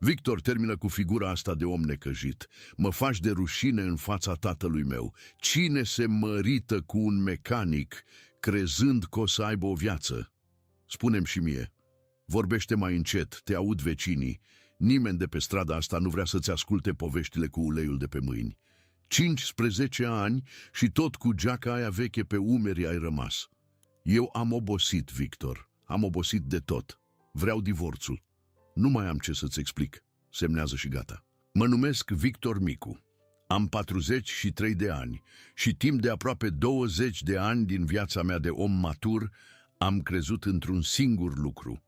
Victor, termină cu figura asta de om necăjit. Mă faci de rușine în fața tatălui meu. Cine se mărită cu un mecanic crezând că o să aibă o viață? Spune-mi și mie. Vorbește mai încet, te aud vecinii. Nimeni de pe strada asta nu vrea să-ți asculte poveștile cu uleiul de pe mâini. 15 ani și tot cu geaca aia veche pe umeri ai rămas. Eu am obosit, Victor. Am obosit de tot. Vreau divorțul. Nu mai am ce să-ți explic. Semnează și gata. Mă numesc Victor Micu. Am 43 de ani și timp de aproape 20 de ani din viața mea de om matur am crezut într-un singur lucru.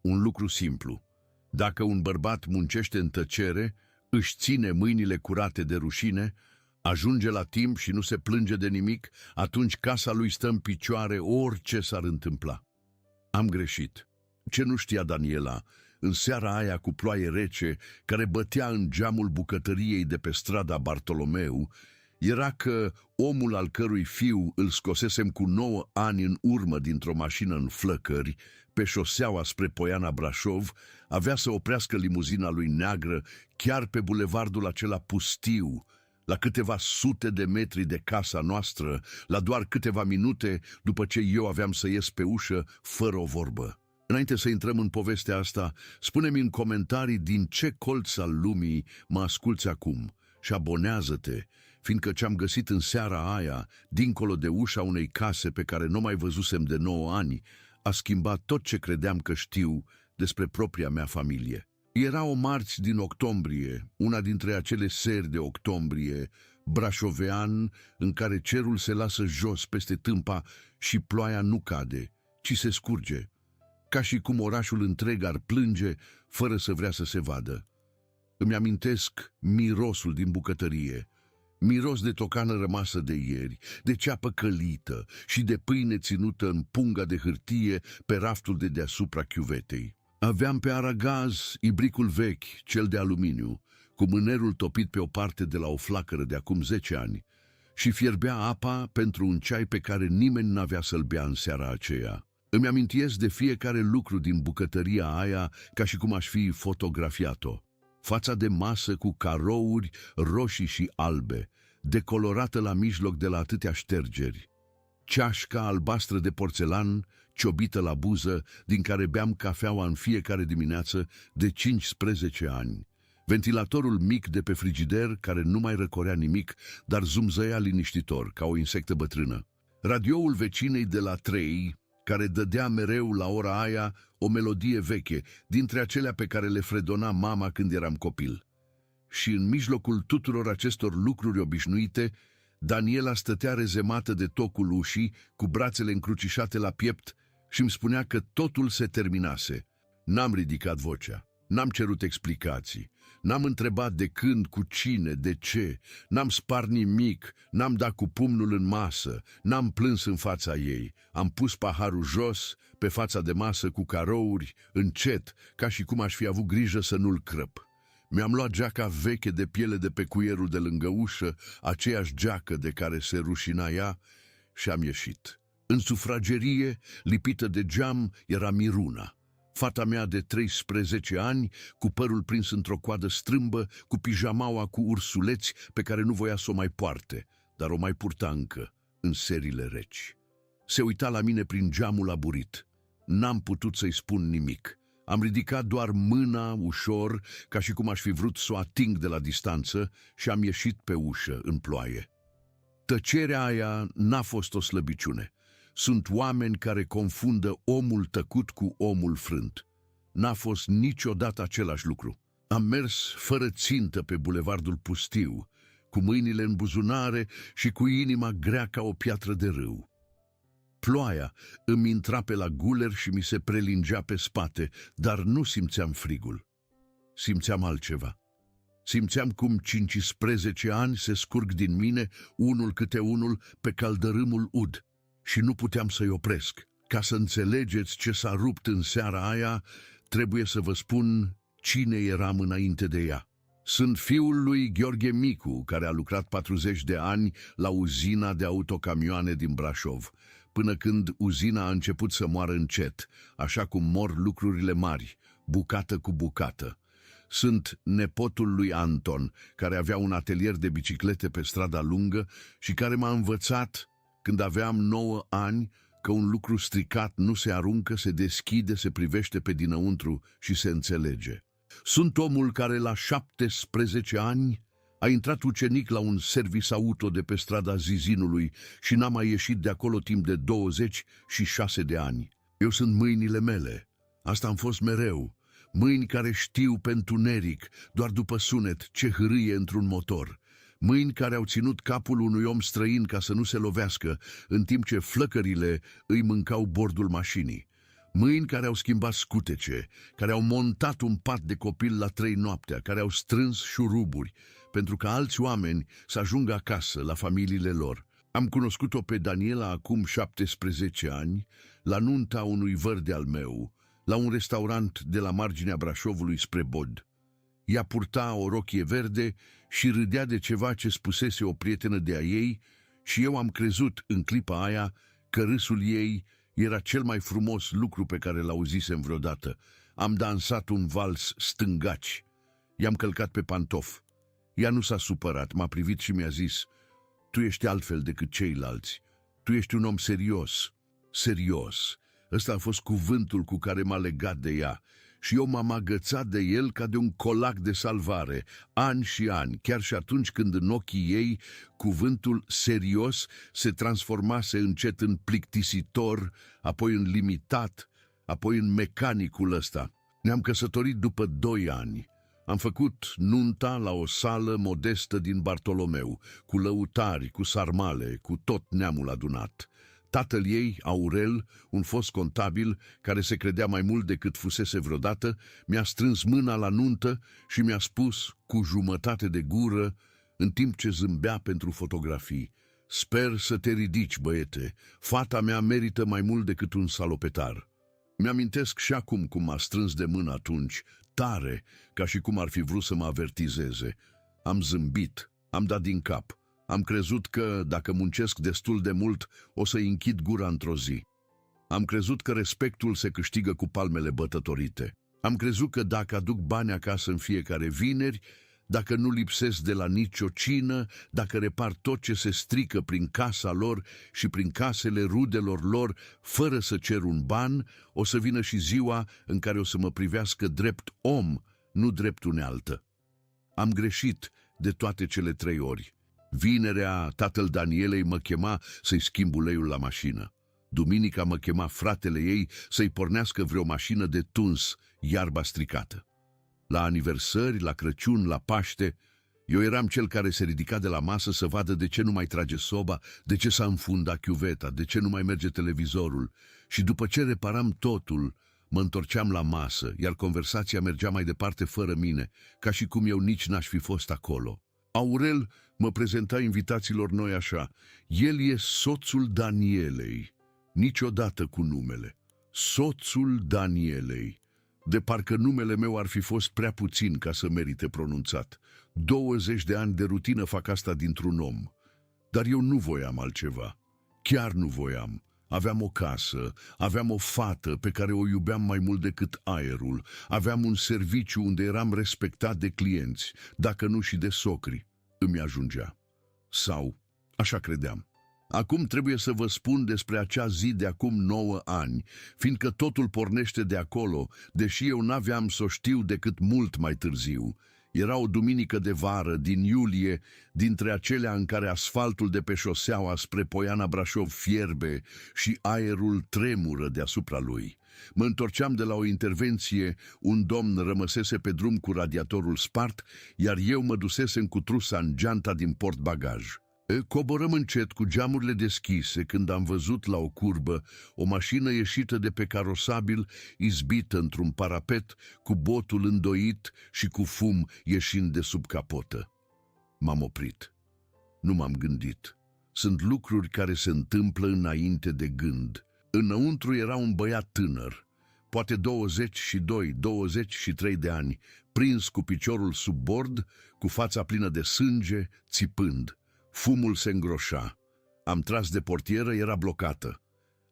Un lucru simplu. Dacă un bărbat muncește în tăcere, își ține mâinile curate de rușine, ajunge la timp și nu se plânge de nimic, atunci casa lui stă în picioare orice s-ar întâmpla. Am greșit. Ce nu știa Daniela, în seara aia cu ploaie rece, care bătea în geamul bucătăriei de pe strada Bartolomeu, era că omul al cărui fiu îl scosesem cu 9 ani în urmă dintr-o mașină în flăcări, pe șoseaua spre Poiana Brașov, avea să oprească limuzina lui neagră chiar pe bulevardul acela pustiu, la câteva sute de metri de casa noastră, la doar câteva minute după ce eu aveam să ies pe ușă fără o vorbă. Înainte să intrăm în povestea asta, spune-mi în comentarii din ce colț al lumii mă asculți acum și abonează-te, fiindcă ce-am găsit în seara aia, dincolo de ușa unei case pe care nu mai văzusem de 9 ani, a schimbat tot ce credeam că știu despre propria mea familie. Era o marți din octombrie, una dintre acele seri de octombrie, brașovean, în care cerul se lasă jos peste tâmpa și ploaia nu cade, ci se scurge, ca și cum orașul întreg ar plânge fără să vrea să se vadă. Îmi amintesc mirosul din bucătărie, miros de tocană rămasă de ieri, de ceapă călită și de pâine ținută în punga de hârtie pe raftul de deasupra chiuvetei. Aveam pe aragaz ibricul vechi, cel de aluminiu, cu mânerul topit pe o parte de la o flacără de acum 10 ani, și fierbea apa pentru un ceai pe care nimeni n-avea să-l bea în seara aceea. Îmi amintiesc de fiecare lucru din bucătăria aia ca și cum aș fi fotografiat-o. Fața de masă cu carouri roșii și albe, decolorată la mijloc de la atâtea ștergeri. Ceașca albastră de porțelan, ciobită la buză, din care beam cafeaua în fiecare dimineață de 15 ani. Ventilatorul mic de pe frigider, care nu mai răcorea nimic, dar zumzăia liniștitor, ca o insectă bătrână. Radioul vecinei de la 3, care dădea mereu la ora aia o melodie veche, dintre acelea pe care le fredona mama când eram copil. Și în mijlocul tuturor acestor lucruri obișnuite, Daniela stătea rezemată de tocul ușii, cu brațele încrucișate la piept, și îmi spunea că totul se terminase. N-am ridicat vocea, n-am cerut explicații, n-am întrebat de când, cu cine, de ce, n-am spart nimic, n-am dat cu pumnul în masă, n-am plâns în fața ei. Am pus paharul jos, pe fața de masă cu carouri, încet, ca și cum aș fi avut grijă să nu-l crăp. Mi-am luat geaca veche de piele de pe cuierul de lângă ușă, aceeași geacă de care se rușina ea, și am ieșit. În sufragerie, lipită de geam, era Miruna, fata mea de 13 ani, cu părul prins într-o coadă strâmbă, cu pijamaua cu ursuleți pe care nu voia să o mai poarte, dar o mai purta încă, în serile reci. Se uita la mine prin geamul aburit. N-am putut să-i spun nimic. Am ridicat doar mâna ușor, ca și cum aș fi vrut să o ating de la distanță, și am ieșit pe ușă în ploaie. Tăcerea aia n-a fost o slăbiciune. Sunt oameni care confundă omul tăcut cu omul frânt. N-a fost niciodată același lucru. Am mers fără țintă pe bulevardul pustiu, cu mâinile în buzunare și cu inima grea ca o piatră de râu. Ploaia îmi intra pe la guler și mi se prelingea pe spate, dar nu simțeam frigul. Simțeam altceva. Simțeam cum 15 ani se scurg din mine, unul câte unul, pe caldărâmul ud, și nu puteam să-i opresc. Ca să înțelegeți ce s-a rupt în seara aia, trebuie să vă spun cine eram înainte de ea. Sunt fiul lui Gheorghe Micu, care a lucrat 40 de ani la uzina de autocamioane din Brașov, până când uzina a început să moară încet, așa cum mor lucrurile mari, bucată cu bucată. Sunt nepotul lui Anton, care avea un atelier de biciclete pe strada lungă și care m-a învățat, când aveam 9 ani, că un lucru stricat nu se aruncă, se deschide, se privește pe dinăuntru și se înțelege. Sunt omul care la 17 ani a intrat ucenic la un service auto de pe strada Zizinului și n-a mai ieșit de acolo timp de 26 de ani. Eu sunt mâinile mele. Asta am fost mereu. Mâini care știu pe întuneric, doar după sunet, ce hârâie într-un motor. Mâini care au ținut capul unui om străin ca să nu se lovească, în timp ce flăcările îi mâncau bordul mașinii. Mâini care au schimbat scutece, care au montat un pat de copil la 3 noaptea, care au strâns șuruburi, pentru ca alți oameni să ajungă acasă, la familiile lor. Am cunoscut-o pe Daniela acum 17 ani, la nunta unui văr de-al meu, la un restaurant de la marginea Brașovului spre Bod. Ea purta o rochie verde și râdea de ceva ce spusese o prietenă de-a ei și eu am crezut în clipa aia că râsul ei era cel mai frumos lucru pe care l-auzisem vreodată. Am dansat un vals stângaci. I-am călcat pe pantof. Ea nu s-a supărat, m-a privit și mi-a zis: "Tu ești altfel decât ceilalți. Tu ești un om serios." Serios. Ăsta a fost cuvântul cu care m-a legat de ea și eu m-am agățat de el ca de un colac de salvare, ani și ani, chiar și atunci când în ochii ei cuvântul serios se transformase încet în plictisitor, apoi în limitat, apoi în mecanicul ăsta. Ne-am căsătorit după 2 ani. Am făcut nunta la o sală modestă din Bartolomeu, cu lăutari, cu sarmale, cu tot neamul adunat. Tatăl ei, Aurel, un fost contabil care se credea mai mult decât fusese vreodată, mi-a strâns mâna la nuntă și mi-a spus cu jumătate de gură, în timp ce zâmbea pentru fotografii: "Sper să te ridici, băiete, fata mea merită mai mult decât un salopetar." Mi-amintesc și acum cum m-a strâns de mână atunci, tare, ca și cum ar fi vrut să mă avertizeze. Am zâmbit, am dat din cap. Am crezut că, dacă muncesc destul de mult, o să-i închid gura într-o zi. Am crezut că respectul se câștigă cu palmele bătătorite. Am crezut că dacă aduc bani acasă în fiecare vineri, dacă nu lipsesc de la nicio cină, dacă repar tot ce se strică prin casa lor și prin casele rudelor lor, fără să cer un ban, o să vină și ziua în care o să mă privească drept om, nu drept unealtă. Am greșit de toate cele 3 ori. Vinerea, tatăl Danielei mă chema să-i schimb uleiul la mașină. Duminica mă chema fratele ei să-i pornească vreo mașină de tuns iarba stricată. La aniversări, la Crăciun, la Paște, eu eram cel care se ridica de la masă să vadă de ce nu mai trage soba, de ce s-a înfundat chiuveta, de ce nu mai merge televizorul. Și după ce reparam totul, mă întorceam la masă, iar conversația mergea mai departe fără mine, ca și cum eu nici n-aș fi fost acolo. Aurel mă prezenta invitațiilor noi așa: "El e soțul Danielei." Niciodată cu numele. Soțul Danielei. De parcă numele meu ar fi fost prea puțin ca să merite pronunțat. 20 de ani de rutină fac asta dintr-un om. Dar eu nu voiam altceva. Chiar nu voiam. Aveam o casă, aveam o fată pe care o iubeam mai mult decât aerul, aveam un serviciu unde eram respectat de clienți, dacă nu și de socri. Îmi ajungea. Sau, așa credeam. Acum trebuie să vă spun despre acea zi de acum 9 ani, fiindcă totul pornește de acolo, deși eu n-aveam să o știu decât mult mai târziu. Era o duminică de vară, din iulie, dintre acelea în care asfaltul de pe șoseaua spre Poiana Brașov fierbe și aerul tremură deasupra lui. Mă întorceam de la o intervenție, un domn rămăsese pe drum cu radiatorul spart, iar eu mă dusesem cu trusa în geanta din portbagaj. Coborăm încet cu geamurile deschise când am văzut la o curbă o mașină ieșită de pe carosabil, izbită într-un parapet, cu botul îndoit și cu fum ieșind de sub capotă. M-am oprit. Nu m-am gândit. Sunt lucruri care se întâmplă înainte de gând. Înăuntru era un băiat tânăr, poate 22-23 de ani, prins cu piciorul sub bord, cu fața plină de sânge, țipând. Fumul se îngroșa. Am tras de portieră, era blocată.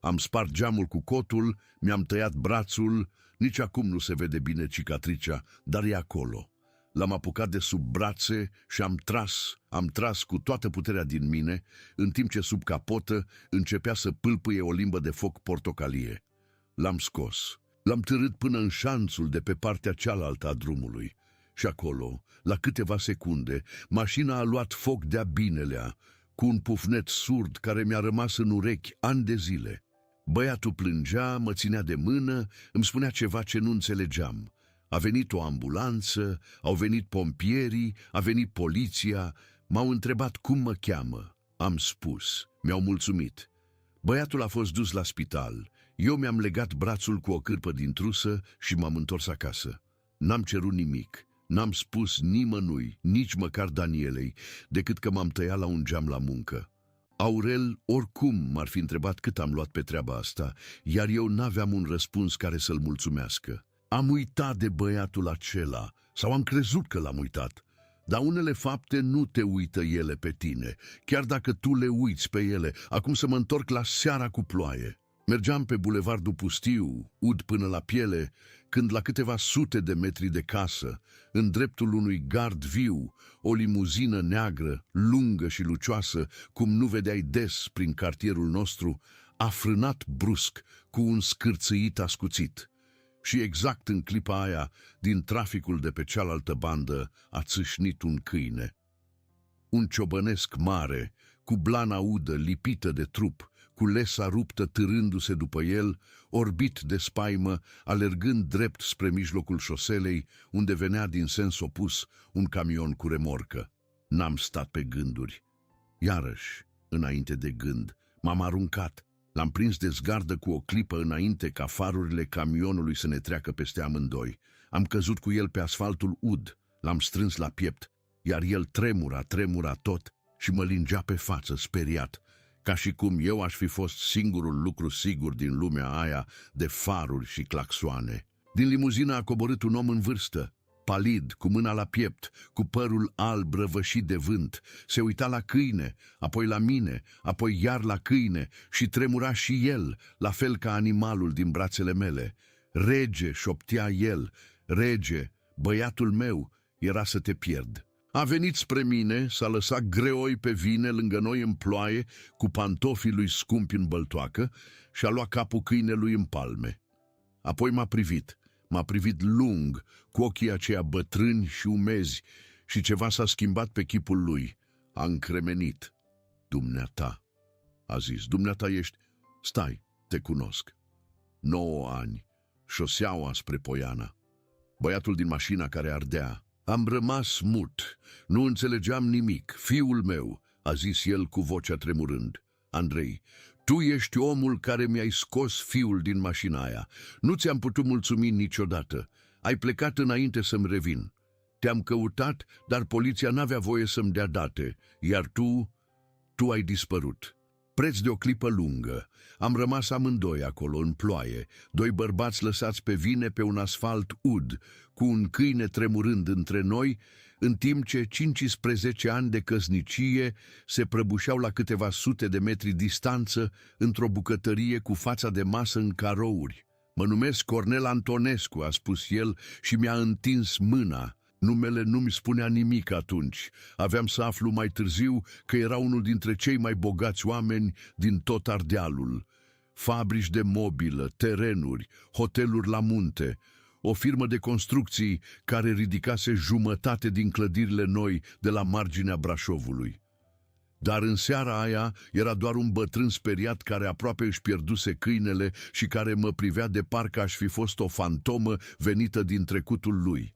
Am spart geamul cu cotul, mi-am tăiat brațul, nici acum nu se vede bine cicatricea, dar e acolo. L-am apucat de sub brațe și am tras cu toată puterea din mine, în timp ce sub capotă începea să pâlpâie o limbă de foc portocalie. L-am scos. L-am târât până în șanțul de pe partea cealaltă a drumului. Și acolo, la câteva secunde, mașina a luat foc de-a binelea, cu un pufnet surd care mi-a rămas în urechi ani de zile. Băiatul plângea, mă ținea de mână, îmi spunea ceva ce nu înțelegeam. A venit o ambulanță, au venit pompierii, a venit poliția, m-au întrebat cum mă cheamă. Am spus, mi-au mulțumit. Băiatul a fost dus la spital. Eu mi-am legat brațul cu o cârpă din trusă și m-am întors acasă. N-am cerut nimic, n-am spus nimănui, nici măcar Danielei, decât că m-am tăiat la un geam la muncă. Aurel oricum m-ar fi întrebat cât am luat pe treaba asta, iar eu n-aveam un răspuns care să-l mulțumească. Am uitat de băiatul acela, sau am crezut că l-am uitat. Dar unele fapte nu te uită ele pe tine, chiar dacă tu le uiți pe ele. Acum să mă întorc la seara cu ploaie. Mergeam pe bulevardul pustiu, ud până la piele, când la câteva sute de metri de casă, în dreptul unui gard viu, o limuzină neagră, lungă și lucioasă, cum nu vedeai des prin cartierul nostru, a frânat brusc cu un scârțâit ascuțit. Și exact în clipa aia, din traficul de pe cealaltă bandă, a țâșnit un câine. Un ciobănesc mare, cu blana udă lipită de trup, cu lesa ruptă târându-se după el, orbit de spaimă, alergând drept spre mijlocul șoselei, unde venea din sens opus un camion cu remorcă. N-am stat pe gânduri. Iarăși, înainte de gând, m-am aruncat. L-am prins de zgardă cu o clipă înainte ca farurile camionului să ne treacă peste amândoi. Am căzut cu el pe asfaltul ud, l-am strâns la piept, iar el tremura tot și mă lingea pe față, speriat, ca și cum eu aș fi fost singurul lucru sigur din lumea aia de faruri și claxoane. Din limuzină a coborât un om în vârstă, palid, cu mâna la piept, cu părul alb răvășit de vânt. Se uita la câine, apoi la mine, apoi iar la câine și tremura și el, la fel ca animalul din brațele mele. Rege, șoptea el, rege, băiatul meu, era să te pierd. A venit spre mine, s-a lăsat greoi pe vine lângă noi în ploaie, cu pantofii lui scumpi în băltoacă și a luat capul câinelui în palme. Apoi m-a privit lung, cu ochii aceia bătrâni și umezi, și ceva s-a schimbat pe chipul lui. A încremenit. Dumneata, a zis, dumneata ești... Stai, te cunosc. 9 ani, șoseaua spre Poiana. Băiatul din mașina care ardea. Am rămas mut, nu înțelegeam nimic. Fiul meu, a zis el cu vocea tremurând. Andrei, tu ești omul care mi-ai scos fiul din mașina aia. Nu ți-am putut mulțumi niciodată. Ai plecat înainte să-mi revin. Te-am căutat, dar poliția n-avea voie să-mi dea date, iar tu ai dispărut. Preț de o clipă lungă. Am rămas amândoi acolo, în ploaie, 2 bărbați lăsați pe vine pe un asfalt ud, cu un câine tremurând între noi, în timp ce 15 ani de căsnicie se prăbușeau la câteva sute de metri distanță într-o bucătărie cu fața de masă în carouri. Mă numesc Cornel Antonescu, a spus el și mi-a întins mâna. Numele nu-mi spunea nimic atunci. Aveam să aflu mai târziu că era unul dintre cei mai bogați oameni din tot Ardealul. Fabrici de mobilă, terenuri, hoteluri la munte, o firmă de construcții care ridicase jumătate din clădirile noi de la marginea Brașovului. Dar în seara aia era doar un bătrân speriat care aproape își pierduse câinele și care mă privea de parcă aș fi fost o fantomă venită din trecutul lui.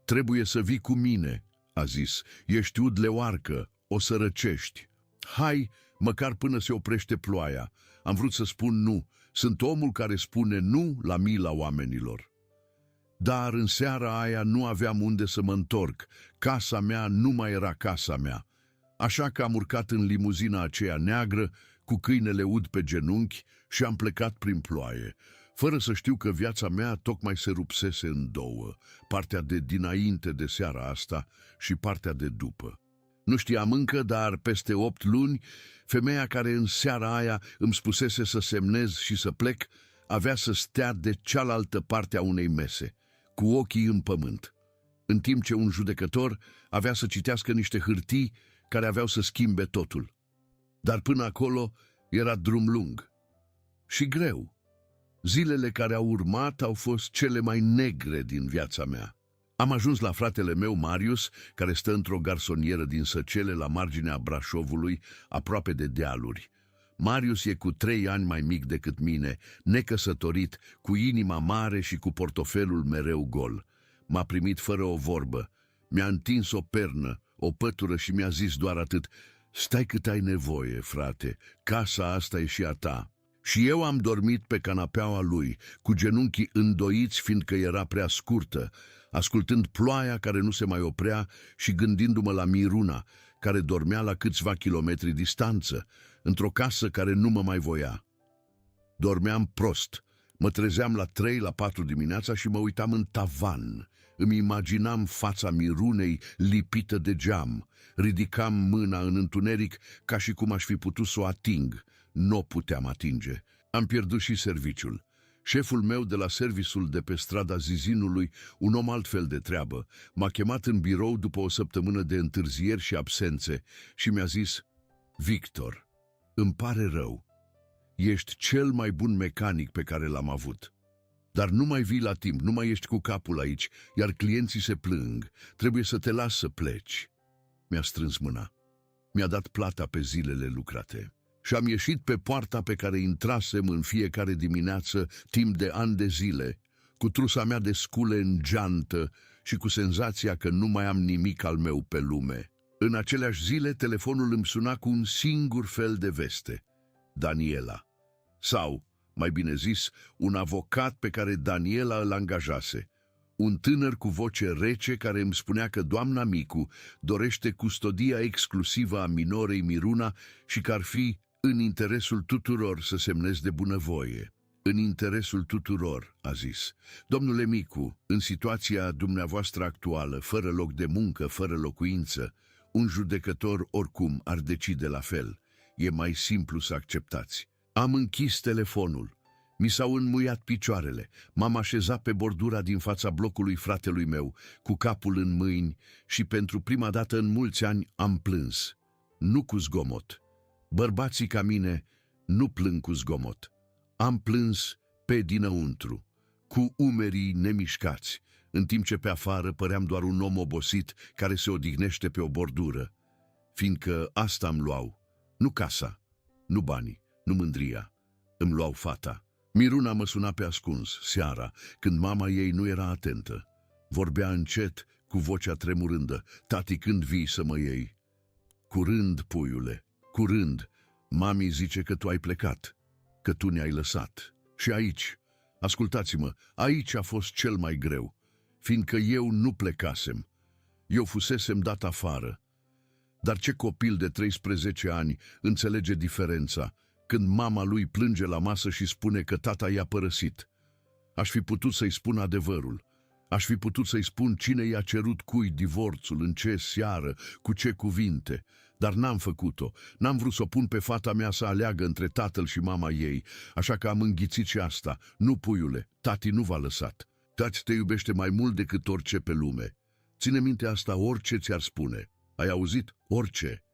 Trebuie să vii cu mine, a zis, ești ud leoarcă, o să răcești. Hai, măcar până se oprește ploaia. Am vrut să spun nu, sunt omul care spune nu la mila oamenilor. Dar în seara aia nu aveam unde să mă întorc, casa mea nu mai era casa mea. Așa că am urcat în limuzina aceea neagră, cu câinele ud pe genunchi și am plecat prin ploaie, fără să știu că viața mea tocmai se rupsese în 2, partea de dinainte de seara asta și partea de după. Nu știam încă, dar peste 8 luni, femeia care în seara aia îmi spusese să semnez și să plec, avea să stea de cealaltă parte a unei mese, cu ochii în pământ, în timp ce un judecător avea să citească niște hârtii care aveau să schimbe totul. Dar până acolo era drum lung și greu. Zilele care au urmat au fost cele mai negre din viața mea. Am ajuns la fratele meu, Marius, care stă într-o garsonieră din Săcele, la marginea Brașovului, aproape de dealuri. Marius e cu 3 ani mai mic decât mine, necăsătorit, cu inima mare și cu portofelul mereu gol. M-a primit fără o vorbă. Mi-a întins o pernă, o pătură și mi-a zis doar atât: "Stai cât ai nevoie, frate, casa asta e și a ta." Și eu am dormit pe canapeaua lui, cu genunchii îndoiți fiindcă era prea scurtă, ascultând ploaia care nu se mai oprea și gândindu-mă la Miruna, care dormea la câțiva kilometri distanță, într-o casă care nu mă mai voia. Dormeam prost, mă trezeam la 3, la 4 dimineața și mă uitam în tavan. Îmi imaginam fața Mirunei lipită de geam, ridicam mâna în întuneric ca și cum aș fi putut să o ating. Nu o puteam atinge. Am pierdut și serviciul. Șeful meu de la serviciul de pe strada Zizinului, un om altfel de treabă, m-a chemat în birou după o săptămână de întârzieri și absențe și mi-a zis: "Victor, îmi pare rău. Ești cel mai bun mecanic pe care l-am avut. Dar nu mai vii la timp, nu mai ești cu capul aici, iar clienții se plâng. Trebuie să te las să pleci." Mi-a strâns mâna. Mi-a dat plata pe zilele lucrate. Și am ieșit pe poarta pe care intrasem în fiecare dimineață timp de ani de zile, cu trusa mea de scule în geantă și cu senzația că nu mai am nimic al meu pe lume. În aceleași zile, telefonul îmi suna cu un singur fel de veste: Daniela. Sau, mai bine zis, un avocat pe care Daniela îl angajase. Un tânăr cu voce rece care îmi spunea că doamna Micu dorește custodia exclusivă a minorei Miruna și că ar fi în interesul tuturor să semnezi de bunăvoie. În interesul tuturor, a zis. Domnule Micu, în situația dumneavoastră actuală, fără loc de muncă, fără locuință, un judecător oricum ar decide la fel. E mai simplu să acceptați. Am închis telefonul. Mi s-au înmuiat picioarele. M-am așezat pe bordura din fața blocului fratelui meu, cu capul în mâini, și pentru prima dată în mulți ani am plâns. Nu cu zgomot. Bărbații ca mine nu plâng cu zgomot. Am plâns pe dinăuntru, cu umerii nemișcați, în timp ce pe afară păream doar un om obosit care se odihnește pe o bordură. Fiindcă asta îmi luau, nu casa, nu banii, nu mândria, îmi luau fata. Miruna mă suna pe ascuns, seara, când mama ei nu era atentă. Vorbea încet, cu vocea tremurândă: "Tati, când vii să mă iei?" "Curând, puiule, curând. Mami zice că tu ai plecat, că tu ne-ai lăsat." Și aici, ascultați-mă, aici a fost cel mai greu, fiindcă eu nu plecasem. Eu fusesem dat afară. Dar ce copil de 13 ani înțelege diferența când mama lui plânge la masă și spune că tata i-a părăsit? Aș fi putut să-i spun adevărul. Aș fi putut să-i spun cine i-a cerut cui divorțul, în ce seară, cu ce cuvinte. Dar n-am făcut-o. N-am vrut să o pun pe fata mea să aleagă între tatăl și mama ei, așa că am înghițit și asta. Nu, puiule, tati nu v-a lăsat. Tati te iubește mai mult decât orice pe lume. Ține minte asta orice ți-ar spune. Ai auzit? Orice.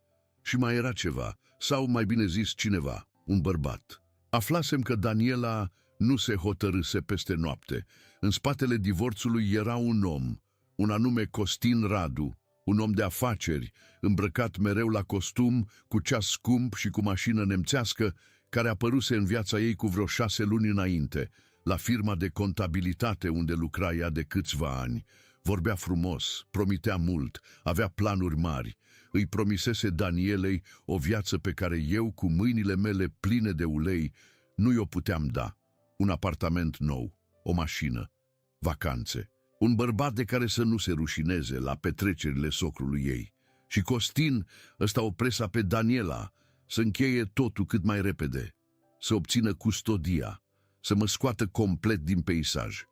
Și mai era ceva, sau mai bine zis cineva, un bărbat. Aflasem că Daniela nu se hotărâse peste noapte. În spatele divorțului era un om, un anume Costin Radu, un om de afaceri, îmbrăcat mereu la costum, cu ceas scump și cu mașină nemțească, care apăruse în viața ei cu vreo 6 luni înainte, la firma de contabilitate unde lucra ea de câțiva ani. Vorbea frumos, promitea mult, avea planuri mari. Îi promisese Danielei o viață pe care eu, cu mâinile mele pline de ulei, nu i-o puteam da. Un apartament nou, o mașină, vacanțe, un bărbat de care să nu se rușineze la petrecerile socrului ei. Și Costin ăsta o presa pe Daniela să încheie totul cât mai repede, să obțină custodia, să mă scoată complet din peisaj.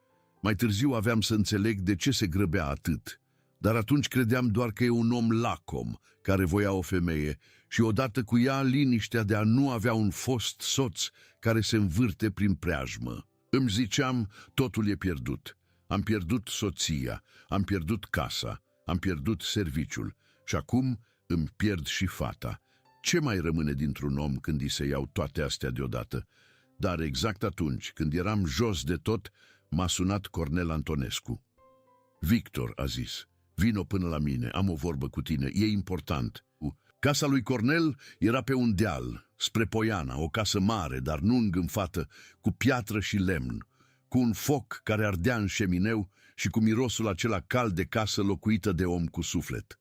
Mai târziu aveam să înțeleg de ce se grăbea atât. Dar atunci credeam doar că e un om lacom care voia o femeie și odată cu ea liniștea de a nu avea un fost soț care se învârte prin preajmă. Îmi ziceam, totul e pierdut. Am pierdut soția, am pierdut casa, am pierdut serviciul și acum îmi pierd și fata. Ce mai rămâne dintr-un om când îi se iau toate astea deodată? Dar exact atunci, când eram jos de tot, m-a sunat Cornel Antonescu. Victor, a zis, vino până la mine, am o vorbă cu tine, e important. Casa lui Cornel era pe un deal, spre Poiana, o casă mare, dar nu îngânfată, cu piatră și lemn, cu un foc care ardea în șemineu și cu mirosul acela cald de casă locuită de om cu suflet.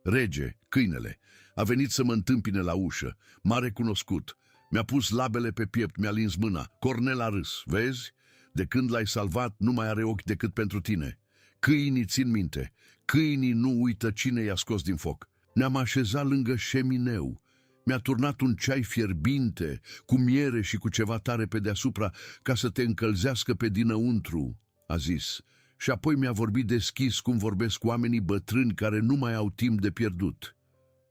Rege, câinele, a venit să mă întâmpine la ușă, m-a recunoscut, mi-a pus labele pe piept, mi-a lins mâna. Cornel a râs, vezi? De când l-ai salvat, nu mai are ochi decât pentru tine. Câinii țin minte, câinii nu uită cine i-a scos din foc. Ne-am așezat lângă șemineu. Mi-a turnat un ceai fierbinte, cu miere și cu ceva tare pe deasupra, ca să te încălzească pe dinăuntru, a zis. Și apoi mi-a vorbit deschis cum vorbesc oamenii bătrâni care nu mai au timp de pierdut.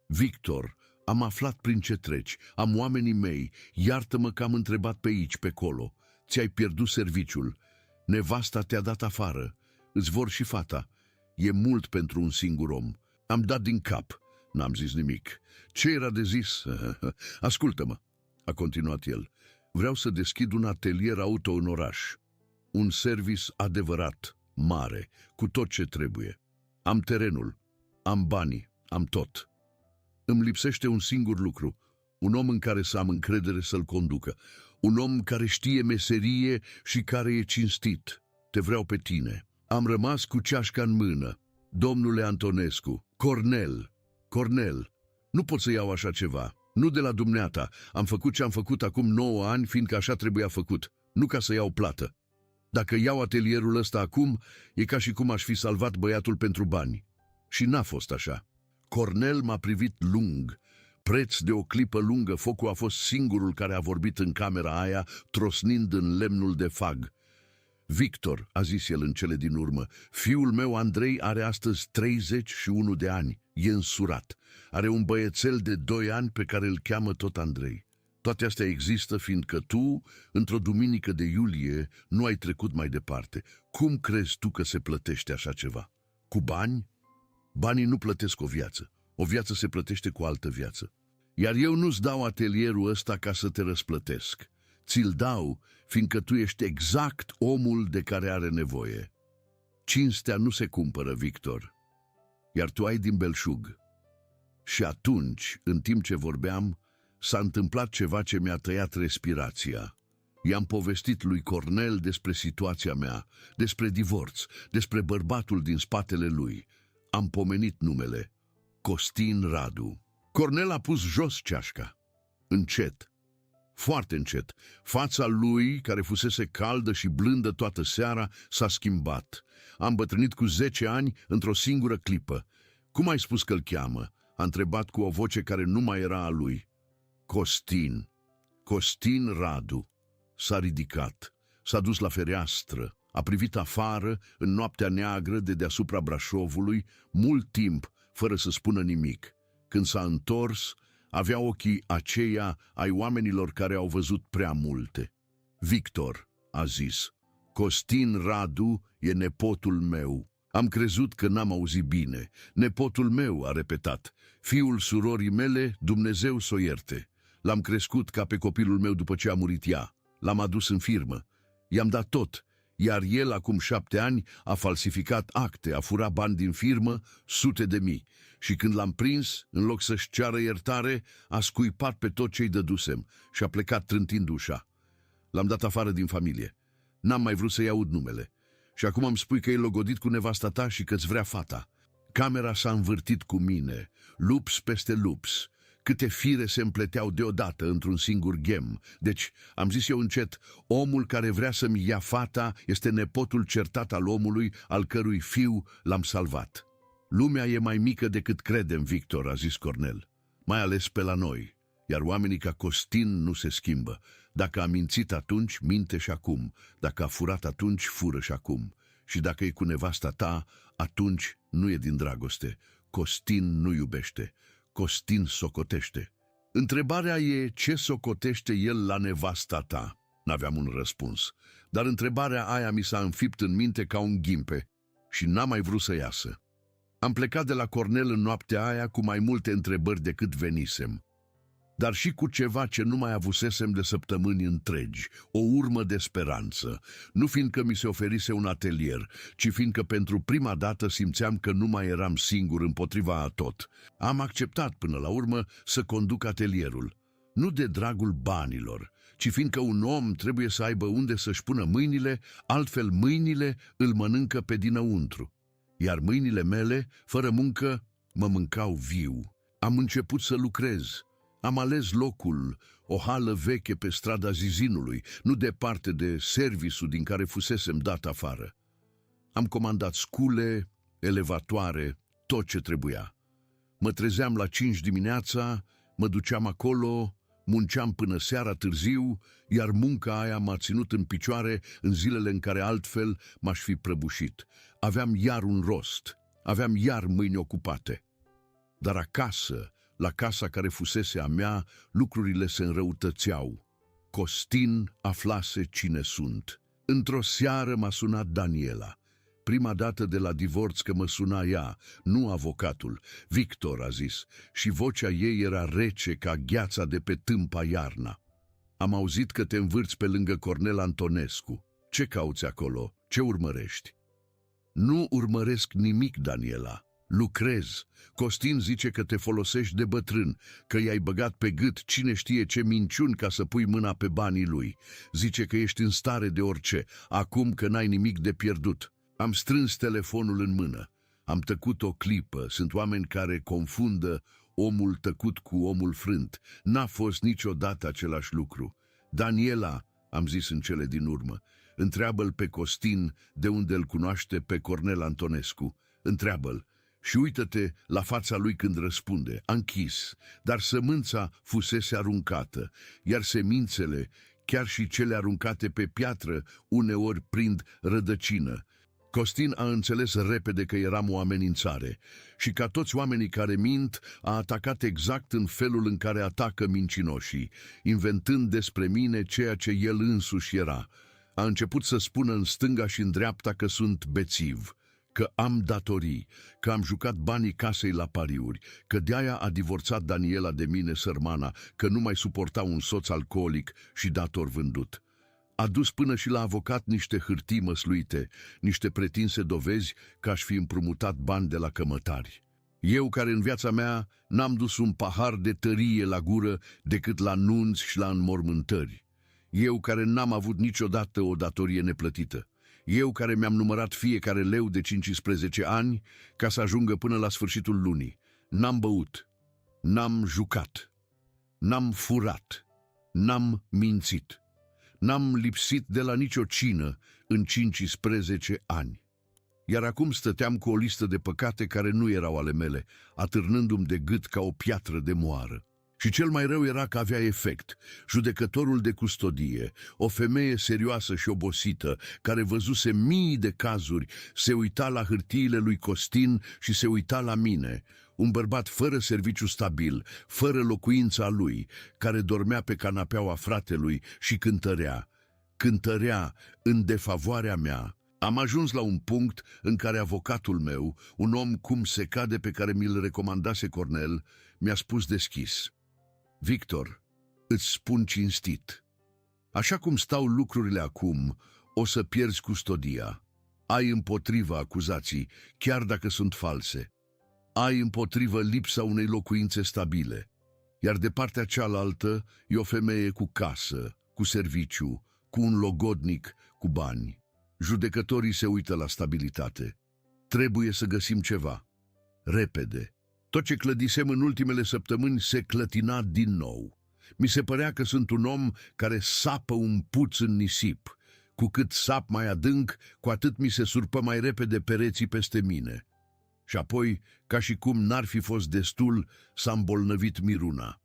Victor, am aflat prin ce treci, am oamenii mei, iartă-mă că am întrebat pe aici, pe colo. Ți-ai pierdut serviciul, nevasta te-a dat afară, îți vor și fata. E mult pentru un singur om. Am dat din cap, n-am zis nimic. Ce era de zis? Ascultă-mă, a continuat el. Vreau să deschid un atelier auto în oraș. Un service adevărat, mare, cu tot ce trebuie. Am terenul, am banii, am tot. Îmi lipsește un singur lucru, un om în care să am încredere să-l conducă, un om care știe meserie și care e cinstit. Te vreau pe tine. Am rămas cu ceașca în mână. Domnule Antonescu, Cornel, nu pot să iau așa ceva. Nu de la dumneata. Am făcut ce am făcut acum 9 ani, fiindcă așa trebuia făcut, nu ca să iau plată. Dacă iau atelierul ăsta acum, e ca și cum aș fi salvat băiatul pentru bani. Și n-a fost așa. Cornel m-a privit lung. Preț de o clipă lungă, focul a fost singurul care a vorbit în camera aia, trosnind în lemnul de fag. Victor, a zis el în cele din urmă, fiul meu Andrei are astăzi 31 de ani, e însurat. Are un băiețel de 2 ani pe care îl cheamă tot Andrei. Toate astea există fiindcă tu, într-o duminică de iulie, nu ai trecut mai departe. Cum crezi tu că se plătește așa ceva? Cu bani? Banii nu plătesc o viață. O viață se plătește cu altă viață. Iar eu nu-ți dau atelierul ăsta ca să te răsplătesc. Ți-l dau, fiindcă tu ești exact omul de care are nevoie. Cinstea nu se cumpără, Victor, iar tu ai din belșug. Și atunci, în timp ce vorbeam, s-a întâmplat ceva ce mi-a tăiat respirația. I-am povestit lui Cornel despre situația mea, despre divorț, despre bărbatul din spatele lui. Am pomenit numele, Costin Radu. Cornel a pus jos ceașca, încet, foarte încet. Fața lui, care fusese caldă și blândă toată seara, s-a schimbat. A îmbătrânit cu 10 ani într-o singură clipă. Cum ai spus că-l cheamă? A întrebat cu o voce care nu mai era a lui. Costin Radu. S-a ridicat, s-a dus la fereastră, a privit afară, în noaptea neagră de deasupra Brașovului, mult timp, fără să spună nimic. Când s-a întors, avea ochii aceia ai oamenilor care au văzut prea multe. Victor, a zis, Costin Radu e nepotul meu. Am crezut că n-am auzit bine. Nepotul meu, a repetat, fiul surorii mele, Dumnezeu s-o ierte. L-am crescut ca pe copilul meu după ce a murit ea. L-am adus în firmă. I-am dat tot, iar el, acum 7 ani, a falsificat acte, a furat bani din firmă, sute de mii. Și când l-am prins, în loc să-și ceară iertare, a scuipat pe tot ce-i dădusem și a plecat trântind ușa. L-am dat afară din familie. N-am mai vrut să-i aud numele. Și acum îmi spui că e logodit cu nevasta ta și că-ți vrea fata. Camera s-a învârtit cu mine, lups peste lups. Câte fire se împleteau deodată într-un singur ghem. Deci, am zis eu încet, omul care vrea să-mi ia fata este nepotul certat al omului al cărui fiu l-am salvat. Lumea e mai mică decât credem, Victor, a zis Cornel, mai ales pe la noi. Iar oamenii ca Costin nu se schimbă. Dacă a mințit atunci, minte și acum. Dacă a furat atunci, fură și acum. Și dacă e cu nevasta ta, atunci Nu e din dragoste. Costin nu iubește. Costin socotește. Întrebarea e ce socotește el la nevasta ta. N-aveam un răspuns, dar întrebarea aia mi s-a înfipt în minte ca un ghimpe și n-am mai vrut să iasă. Am plecat de la Cornel în noaptea aia cu mai multe întrebări decât venisem, dar și cu ceva ce nu mai avusesem de săptămâni întregi, o urmă de speranță, nu fiindcă mi se oferise un atelier, ci fiindcă pentru prima dată simțeam că nu mai eram singur împotriva a tot. Am acceptat până la urmă să conduc atelierul, nu de dragul banilor, ci fiindcă un om trebuie să aibă unde să-și pună mâinile, altfel mâinile îl mănâncă pe dinăuntru. Iar mâinile mele, fără muncă, mă mâncau viu. Am început să lucrez. Am ales locul, o hală veche pe strada Zizinului, nu departe de serviciul din care fusesem dat afară. Am comandat scule, elevatoare, tot ce trebuia. Mă trezeam la 5 dimineața, mă duceam acolo, munceam până seara târziu, iar munca aia m-a ținut în picioare în zilele în care altfel m-aș fi prăbușit. Aveam iar un rost, aveam iar mâini ocupate. Dar acasă, la casa care fusese a mea, lucrurile se înrăutățeau. Costin aflase cine sunt. Într-o seară m-a sunat Daniela. Prima dată de la divorț că mă suna ea, nu avocatul. Victor, a zis, și vocea ei era rece ca gheața de pe tâmpa iarna. Am auzit că te învârți pe lângă Cornel Antonescu. Ce cauți acolo? Ce urmărești? Nu urmăresc nimic, Daniela. Lucrez. Costin zice că te folosești de bătrân, că i-ai băgat pe gât cine știe ce minciuni ca să pui mâna pe banii lui. Zice că ești în stare de orice, acum că n-ai nimic de pierdut. Am strâns telefonul în mână. Am tăcut o clipă. Sunt oameni care confundă omul tăcut cu omul frânt. N-a fost niciodată același lucru. Daniela, am zis în cele din urmă, întreabă-l pe Costin de unde îl cunoaște pe Cornel Antonescu. Întreabă-l și uită-te la fața lui când răspunde. A închis, dar sămânța fusese aruncată, iar semințele, chiar și cele aruncate pe piatră, uneori prind rădăcină. Costin a înțeles repede că eram o amenințare și, ca toți oamenii care mint, a atacat exact în felul în care atacă mincinoșii, inventând despre mine ceea ce el însuși era. A început să spună în stânga și în dreapta că sunt bețiv, că am datorii, că am jucat banii casei la pariuri, că de-aia a divorțat Daniela de mine, sărmana, că nu mai suporta un soț alcoolic și dator vândut. A dus până și la avocat niște hârtii măsluite, niște pretinse dovezi că aș fi împrumutat bani de la cămătari. Eu, care în viața mea n-am dus un pahar de tărie la gură decât la nunți și la înmormântări. Eu, care n-am avut niciodată o datorie neplătită. Eu, care mi-am numărat fiecare leu de 15 ani ca să ajungă până la sfârșitul lunii. N-am băut, n-am jucat, n-am furat, n-am mințit. N-am lipsit de la nicio cină în 15 ani. Iar acum stăteam cu o listă de păcate care nu erau ale mele, atârnându-mi de gât ca o piatră de moară. Și cel mai rău era că avea efect. Judecătorul de custodie, o femeie serioasă și obosită, care văzuse mii de cazuri, se uita la hârtiile lui Costin și se uita la mine. Un bărbat fără serviciu stabil, fără locuința lui, care dormea pe canapeaua fratelui și cântărea. Cântărea în defavoarea mea. Am ajuns la un punct în care avocatul meu, un om cum se cade pe care mi-l recomandase Cornel, mi-a spus deschis: Victor, îți spun cinstit, așa cum stau lucrurile acum, o să pierzi custodia. Ai împotriva acuzații, chiar dacă sunt false. Ai împotrivă lipsa unei locuințe stabile. Iar de partea cealaltă e o femeie cu casă, cu serviciu, cu un logodnic, cu bani. Judecătorii se uită la stabilitate. Trebuie să găsim ceva. Repede. Tot ce clădisem în ultimele săptămâni se clătina din nou. Mi se părea că sunt un om care sapă un puț în nisip. Cu cât sap mai adânc, cu atât mi se surpă mai repede pereții peste mine. Și apoi, ca și cum n-ar fi fost destul, s-a îmbolnăvit Miruna.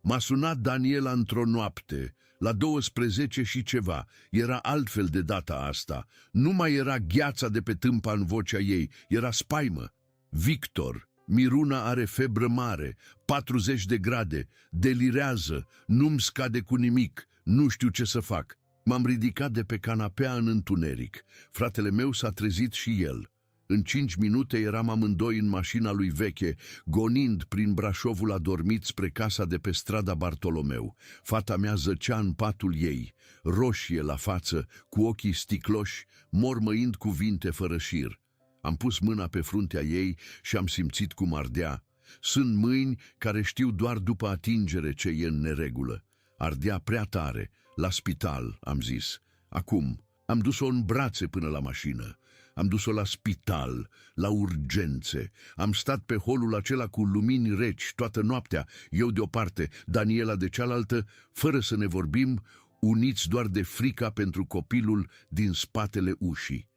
M-a sunat Daniela într-o noapte, la 12 și ceva. Era altfel de data asta. Nu mai era gheața de pe tâmpa în vocea ei, era spaimă. Victor, Miruna are febră mare, 40 de grade, delirează, nu-mi scade cu nimic, nu știu ce să fac. M-am ridicat de pe canapea în întuneric. Fratele meu s-a trezit și el. În 5 minute eram amândoi în mașina lui veche, gonind prin Brașovul adormit spre casa de pe strada Bartolomeu. Fata mea zăcea în patul ei, roșie la față, cu ochii sticloși, mormăind cuvinte fără șir. Am pus mâna pe fruntea ei și am simțit cum ardea. Sunt mâini care știu doar după atingere ce e în neregulă. Ardea prea tare. La spital, am zis. Acum, am dus-o în brațe până la mașină. Am dus-o la spital, la urgențe. Am stat pe holul acela cu lumini reci toată noaptea, eu de o parte, Daniela de cealaltă, fără să ne vorbim, uniți doar de frica pentru copilul din spatele ușii.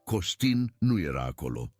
Costin nu era acolo.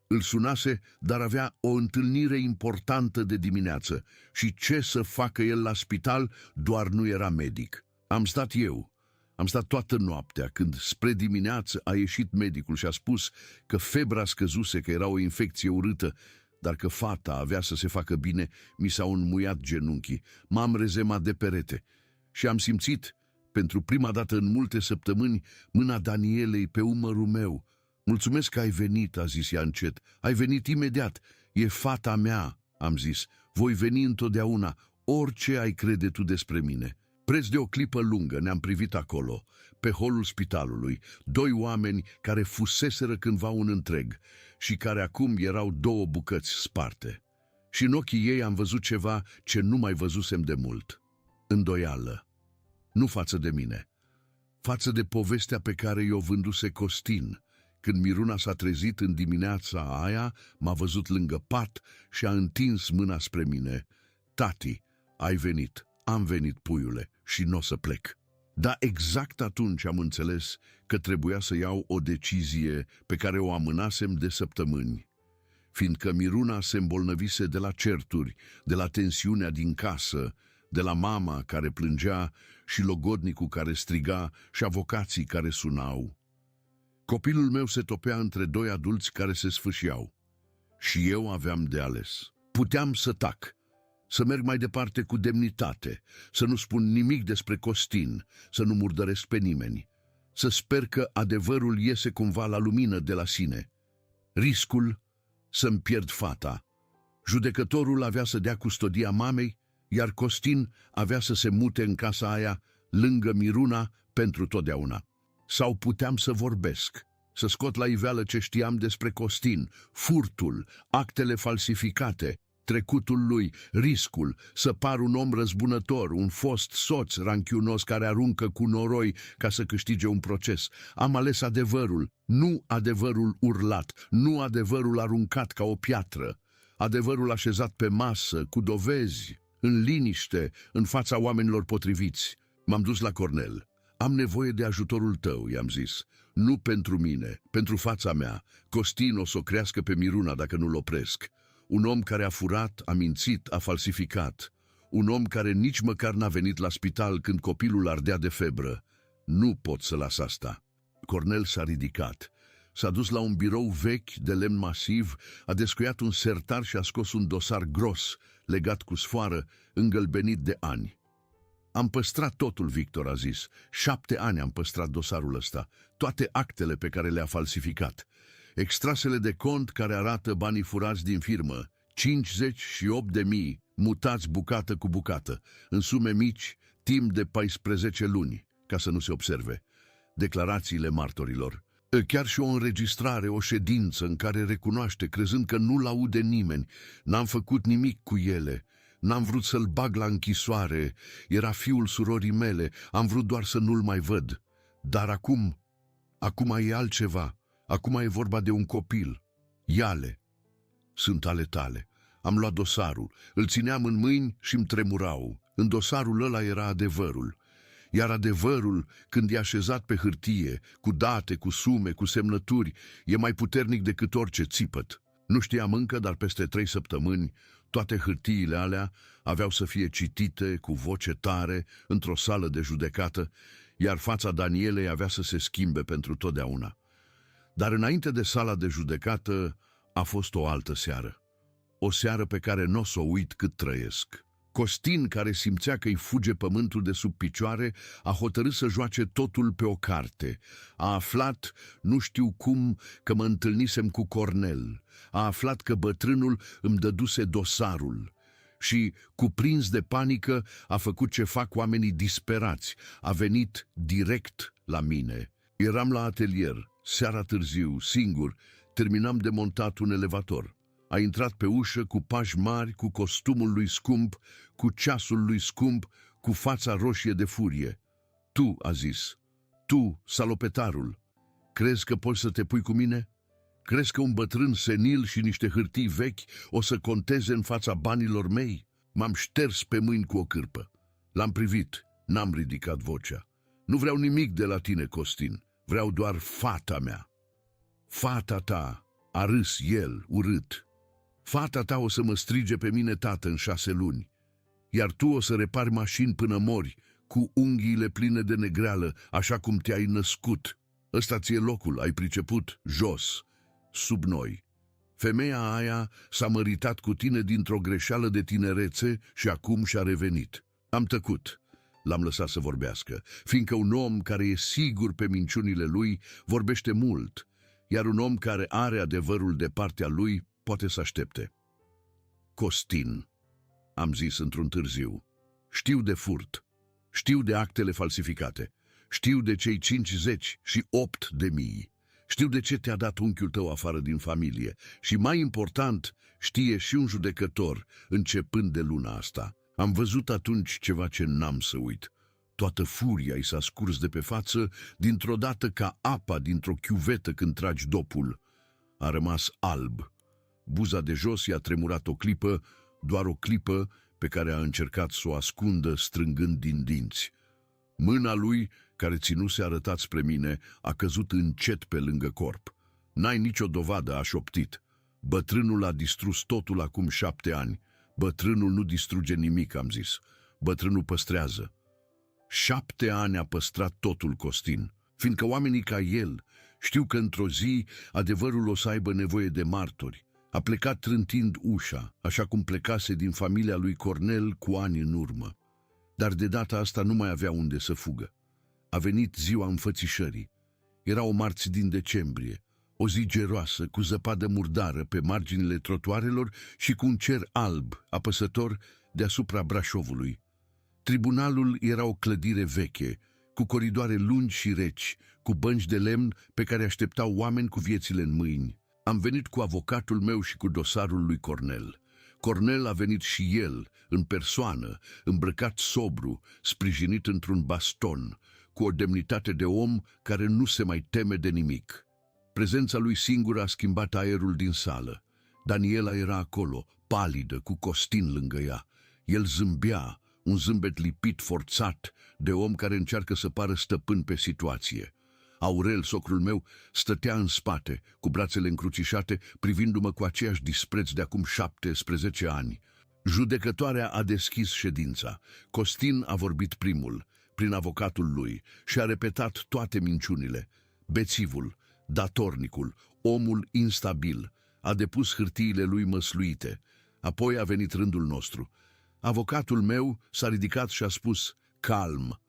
Îl sunase, dar avea o întâlnire importantă de dimineață și ce să facă el la spital, doar nu era medic. Am stat eu. Am stat toată noaptea când, spre dimineață, a ieșit medicul și a spus că febra scăzuse, că era o infecție urâtă, dar că fata avea să se facă bine. Mi s-au înmuiat genunchii. M-am rezemat de perete și am simțit, pentru prima dată în multe săptămâni, mâna Danielei pe umărul meu. Mulțumesc că ai venit, a zis ea încet. Ai venit imediat. E fata mea, am zis. Voi veni întotdeauna, orice ai crede tu despre mine. Preț de o clipă lungă ne-am privit acolo, pe holul spitalului, 2 oameni care fuseseră cândva un întreg și care acum erau 2 bucăți sparte. Și în ochii ei am văzut ceva ce nu mai văzusem de mult. Îndoială. Nu față de mine, față de povestea pe care i-o vânduse Costin. Când Miruna s-a trezit în dimineața aia, m-a văzut lângă pat și a întins mâna spre mine. Tati, ai venit. Am venit, puiule, și n-o să plec. Dar exact atunci am înțeles că trebuia să iau o decizie pe care o amânasem de săptămâni. Fiindcă Miruna se îmbolnăvise de la certuri, de la tensiunea din casă, de la mama care plângea și logodnicul care striga și avocații care sunau. Copilul meu se topea între 2 adulți care se sfâșiau. Și eu aveam de ales. Puteam să tac, să merg mai departe cu demnitate, să nu spun nimic despre Costin, să nu murdăresc pe nimeni, să sper că adevărul iese cumva la lumină de la sine. Riscul să-mi pierd fata. Judecătorul avea să dea custodia mamei, iar Costin avea să se mute în casa aia, lângă Miruna, pentru totdeauna. Sau puteam să vorbesc, să scot la iveală ce știam despre Costin, furtul, actele falsificate, trecutul lui, riscul, să par un om răzbunător, un fost soț ranchiunos care aruncă cu noroi ca să câștige un proces. Am ales adevărul, nu adevărul urlat, nu adevărul aruncat ca o piatră, adevărul așezat pe masă, cu dovezi, în liniște, în fața oamenilor potriviți. M-am dus la Cornel. Am nevoie de ajutorul tău, i-am zis. Nu pentru mine, pentru fața mea. Costin o să o crească pe Miruna dacă nu-l opresc. Un om care a furat, a mințit, a falsificat. Un om care nici măcar n-a venit la spital când copilul ardea de febră. Nu pot să las asta. Cornel s-a ridicat. S-a dus la un birou vechi de lemn masiv, a descuiat un sertar și a scos un dosar gros, legat cu sfoară, îngălbenit de ani. Am păstrat totul, Victor, a zis. 7 ani am păstrat dosarul ăsta, toate actele pe care le-a falsificat. Extrasele de cont care arată banii furați din firmă, 58.000, mutați bucată cu bucată, în sume mici, timp de 14 luni, ca să nu se observe. Declarațiile martorilor. Chiar și o înregistrare, o ședință în care recunoaște, crezând că nu-l aude nimeni. N-am făcut nimic cu ele. N-am vrut să-l bag la închisoare. Era fiul surorii mele. Am vrut doar să nu-l mai văd. Dar acum e altceva. Acum e vorba de un copil. Ia-le. Sunt ale tale. Am luat dosarul. Îl țineam în mâini și-mi tremurau. În dosarul ăla era adevărul. Iar adevărul, când e așezat pe hârtie, cu date, cu sume, cu semnături, e mai puternic decât orice țipăt. Nu știam încă, dar peste 3 săptămâni, toate hârtiile alea aveau să fie citite cu voce tare într-o sală de judecată, iar fața Danielei avea să se schimbe pentru totdeauna. Dar înainte de sala de judecată, A fost o altă seară. O seară pe care n-o s-o uit cât trăiesc. Costin, care simțea că îi fuge pământul de sub picioare, a hotărât să joace totul pe o carte. A aflat, nu știu cum, că mă întâlnisem cu Cornel. A aflat că bătrânul îmi dăduse dosarul. Și, cuprins de panică, a făcut ce fac oamenii disperați. A venit direct la mine. Eram la atelier, seara târziu, singur, terminam de montat un elevator. A intrat pe ușă cu pași mari, cu costumul lui scump, cu ceasul lui scump, cu fața roșie de furie. Tu, a zis, tu, salopetarul, crezi că poți să te pui cu mine? Crezi că un bătrân senil și niște hârtii vechi o să conteze în fața banilor mei? M-am șters pe mâini cu o cârpă. L-am privit, n-am ridicat vocea. Nu vreau nimic de la tine, Costin, vreau doar fata mea. Fata ta, a râs el, urât. Fata ta o să mă strige pe mine tată în 6 luni, iar tu o să repari mașini până mori, cu unghiile pline de negreală, așa cum te-ai născut. Ăsta ție locul, ai priceput, jos, sub noi. Femeia aia s-a măritat cu tine dintr-o greșeală de tinerețe și acum și-a revenit. Am tăcut. L-am lăsat să vorbească, fiindcă un om care e sigur pe minciunile lui vorbește mult, iar un om care are adevărul de partea lui poate să aștepte. Costin, am zis într-un târziu, știu de furt, știu de actele falsificate, știu de cei 58.000, știu de ce te-a dat unchiul tău afară din familie și, mai important, știe și un judecător, începând de luna asta. Am văzut atunci ceva ce n-am să uit. Toată furia i s-a scurs de pe față, dintr-o dată ca apa dintr-o chiuvetă când tragi dopul. A rămas alb. Buza de jos i-a tremurat o clipă, doar o clipă pe care a încercat să o ascundă strângând din dinți. Mâna lui, care ținuse arătat spre mine, a căzut încet pe lângă corp. N-ai nicio dovadă, a șoptit. Bătrânul a distrus totul acum 7 ani. Bătrânul nu distruge nimic, am zis. Bătrânul păstrează. 7 ani a păstrat totul, Costin, fiindcă oamenii ca el știu că într-o zi adevărul o să aibă nevoie de martori. A plecat trântind ușa, așa cum plecase din familia lui Cornel cu ani în urmă. Dar de data asta nu mai avea unde să fugă. A venit ziua înfățișării. Era o marți din decembrie, o zi geroasă, cu zăpadă murdară pe marginile trotuarelor și cu un cer alb, apăsător, deasupra Brașovului. Tribunalul era o clădire veche, cu coridoare lungi și reci, cu bănci de lemn pe care așteptau oameni cu viețile în mâini. Am venit cu avocatul meu și cu dosarul lui Cornel. Cornel a venit și el, în persoană, îmbrăcat sobru, sprijinit într-un baston, cu o demnitate de om care nu se mai teme de nimic. Prezența lui singură a schimbat aerul din sală. Daniela era acolo, palidă, cu Costin lângă ea. El zâmbea, un zâmbet lipit, forțat, de om care încearcă să pară stăpân pe situație. Aurel, socrul meu, stătea în spate, cu brațele încrucișate, privindu-mă cu aceeași dispreț de acum 17 ani. Judecătoarea a deschis ședința. Costin a vorbit primul, prin avocatul lui, și a repetat toate minciunile. Bețivul, datornicul, omul instabil, a depus hârtiile lui măsluite. Apoi a venit rândul nostru. Avocatul meu s-a ridicat și a spus, calm.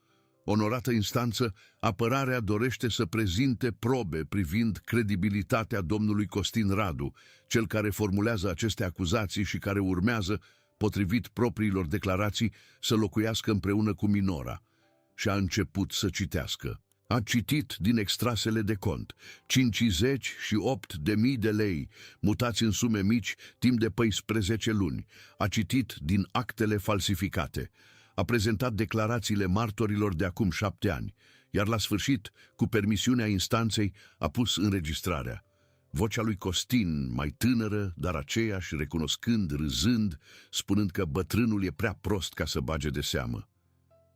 Onorată instanță, apărarea dorește să prezinte probe privind credibilitatea domnului Costin Radu, cel care formulează aceste acuzații și care urmează, potrivit propriilor declarații, să locuiască împreună cu minora. Și a început să citească. A citit din extrasele de cont, 58.000 de lei, mutați în sume mici timp de 14 luni. A citit din actele falsificate. A prezentat declarațiile martorilor de acum 7 ani, iar la sfârșit, cu permisiunea instanței, a pus înregistrarea. Vocea lui Costin, mai tânără, dar aceeași, recunoscând, râzând, spunând că bătrânul e prea prost ca să bage de seamă.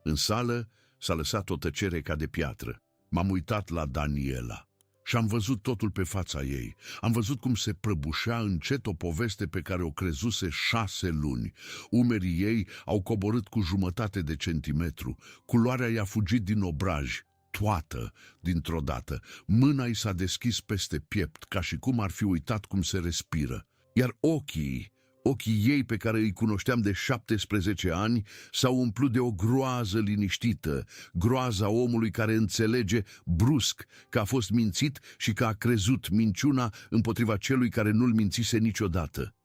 În sală s-a lăsat o tăcere ca de piatră. M-am uitat la Daniela și am văzut totul pe fața ei. Am văzut cum se prăbușea încet o poveste pe care o crezuse 6 luni. Umerii ei au coborât cu 1/2 de centimetru. Culoarea i-a fugit din obraj. toată dintr-o dată. Mâna i s-a deschis peste piept, ca și cum ar fi uitat cum se respiră. Iar ochii ei pe care îi cunoșteam de 17 ani s-au umplut de o groază liniștită, groaza omului care înțelege brusc că a fost mințit și că a crezut minciuna împotriva celui care nu-l mințise niciodată.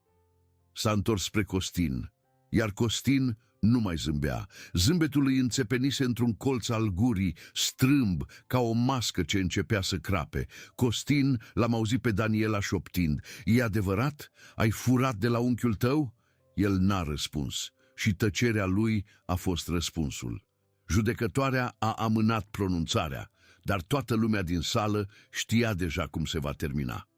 S-a întors spre Costin, iar Costin nu mai zâmbea. Zâmbetul îi înțepenise într-un colț al gurii, strâmb, ca o mască ce începea să crape. Costin l-am auzit pe Daniela șoptind: "E adevărat? Ai furat de la unchiul tău?" El n-a răspuns și tăcerea lui a fost răspunsul. Judecătoarea a amânat pronunțarea, dar toată lumea din sală știa deja cum se va termina.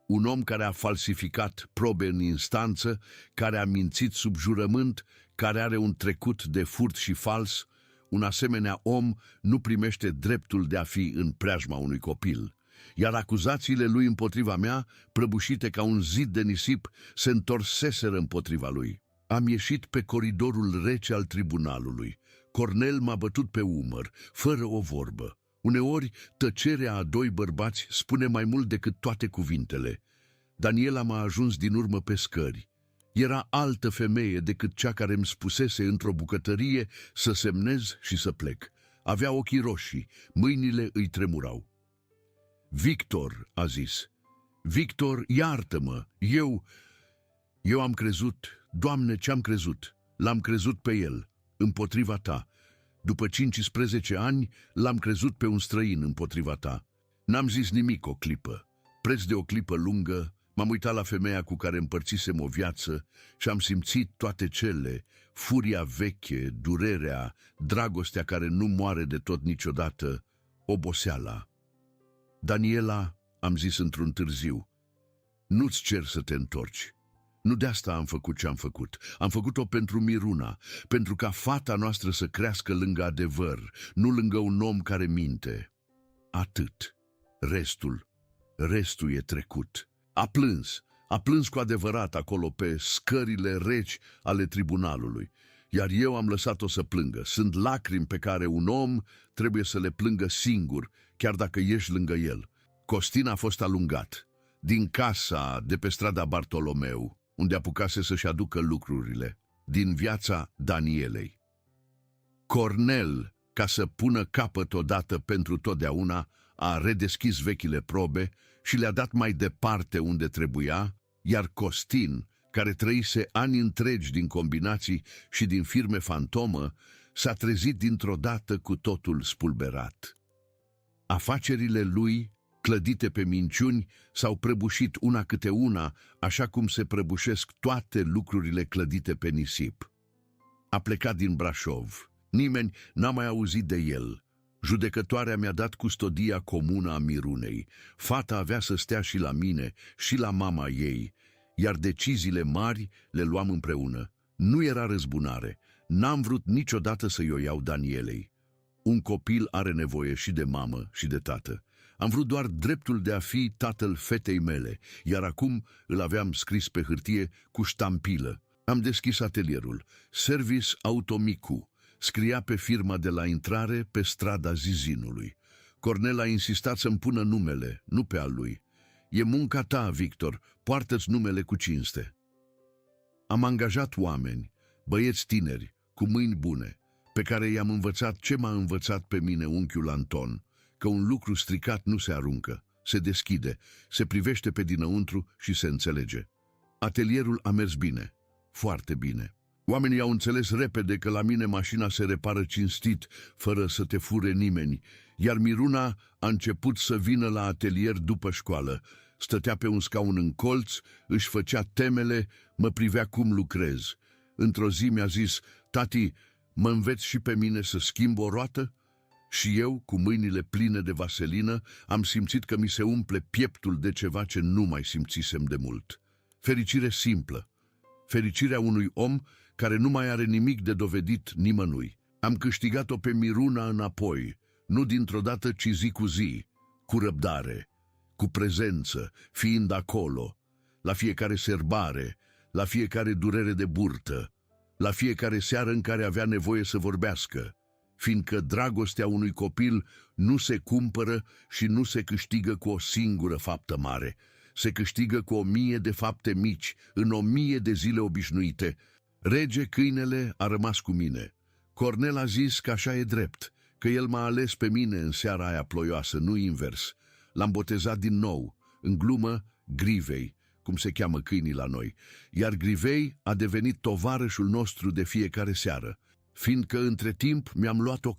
Un om care a falsificat probe în instanță, care a mințit sub jurământ, care are un trecut de furt și fals, un asemenea om nu primește dreptul de a fi în preajma unui copil. Iar acuzațiile lui împotriva mea, prăbușite ca un zid de nisip, se întorseseră împotriva lui. Am ieșit pe coridorul rece al tribunalului. Cornel m-a bătut pe umăr, fără o vorbă. Uneori, tăcerea a doi bărbați spune mai mult decât toate cuvintele. Daniela m-a ajuns din urmă pe scări. Era altă femeie decât cea care îmi spusese într-o bucătărie să semnez și să plec. Avea ochii roșii, mâinile îi tremurau. "Victor," a zis. "Victor, iartă-mă, eu am crezut, Doamne, ce-am crezut? L-am crezut pe el, împotriva ta. După 15 ani, l-am crezut pe un străin împotriva ta. N-am zis nimic o clipă. Preț de o clipă lungă, m-am uitat la femeia cu care împărțisem o viață și am simțit toate cele, furia veche, durerea, dragostea care nu moare de tot niciodată, oboseala. Daniela, am zis într-un târziu, nu-ți cer să te întorci. Nu de asta am făcut ce am făcut. Am făcut-o pentru Miruna, pentru ca fata noastră să crească lângă adevăr, nu lângă un om care minte. Atât. Restul e trecut. A plâns cu adevărat acolo pe scările reci ale tribunalului, iar eu am lăsat-o să plângă. Sunt lacrimi pe care un om trebuie să le plângă singur, chiar dacă ești lângă el. Costin a fost alungat din casa de pe strada Bartolomeu, unde apucase să-și aducă lucrurile, din viața Danielei. Cornel, ca să pună capăt odată pentru totdeauna, a redeschis vechile probe și le-a dat mai departe unde trebuia, iar Costin, care trăise ani întregi din combinații și din firme fantomă, s-a trezit dintr-o dată cu totul spulberat. Afacerile lui, clădite pe minciuni, s-au prăbușit una câte una, așa cum se prăbușesc toate lucrurile clădite pe nisip. A plecat din Brașov. Nimeni n-a mai auzit de el. Judecătoarea mi-a dat custodia comună a Mirunei. Fata avea să stea și la mine și la mama ei, iar deciziile mari le luam împreună. Nu era răzbunare. N-am vrut niciodată să-i o iau Danielei. Un copil are nevoie și de mamă și de tată. Am vrut doar dreptul de a fi tatăl fetei mele, iar acum îl aveam scris pe hârtie cu ștampilă. Am deschis atelierul. Service Automicu. Scria pe firma de la intrare pe strada Zizinului. Cornel a insistat să-mi pună numele, nu pe al lui. "E munca ta, Victor, poartă-ți numele cu cinste." Am angajat oameni, băieți tineri, cu mâini bune, pe care i-am învățat ce m-a învățat pe mine unchiul Anton, că un lucru stricat nu se aruncă, se deschide, se privește pe dinăuntru și se înțelege. Atelierul a mers bine, foarte bine. Oamenii au înțeles repede că la mine mașina se repară cinstit, fără să te fure nimeni, iar Miruna a început să vină la atelier după școală. Stătea pe un scaun în colț, își făcea temele, mă privea cum lucrez. Într-o zi mi-a zis: "Tati, mă înveți și pe mine să schimb o roată?" Și eu, cu mâinile pline de vaselină, am simțit că mi se umple pieptul de ceva ce nu mai simțisem de mult. Fericire simplă. Fericirea unui om care nu mai are nimic de dovedit nimănui. Am câștigat-o pe Miruna înapoi, nu dintr-o dată, ci zi cu zi, cu răbdare, cu prezență, fiind acolo, la fiecare serbare, la fiecare durere de burtă, la fiecare seară în care avea nevoie să vorbească. fiindcă dragostea unui copil nu se cumpără și nu se câștigă cu o singură faptă mare. Se câștigă cu 1000 de fapte mici, în 1000 de zile obișnuite. Rege, câinele, a rămas cu mine. Cornel a zis că așa e drept, că el m-a ales pe mine în seara aia ploioasă, nu invers. L-am botezat din nou, în glumă, Grivei, cum se cheamă câinii la noi, iar Grivei a devenit tovarășul nostru de fiecare seară, fiindcă între timp mi-am luat o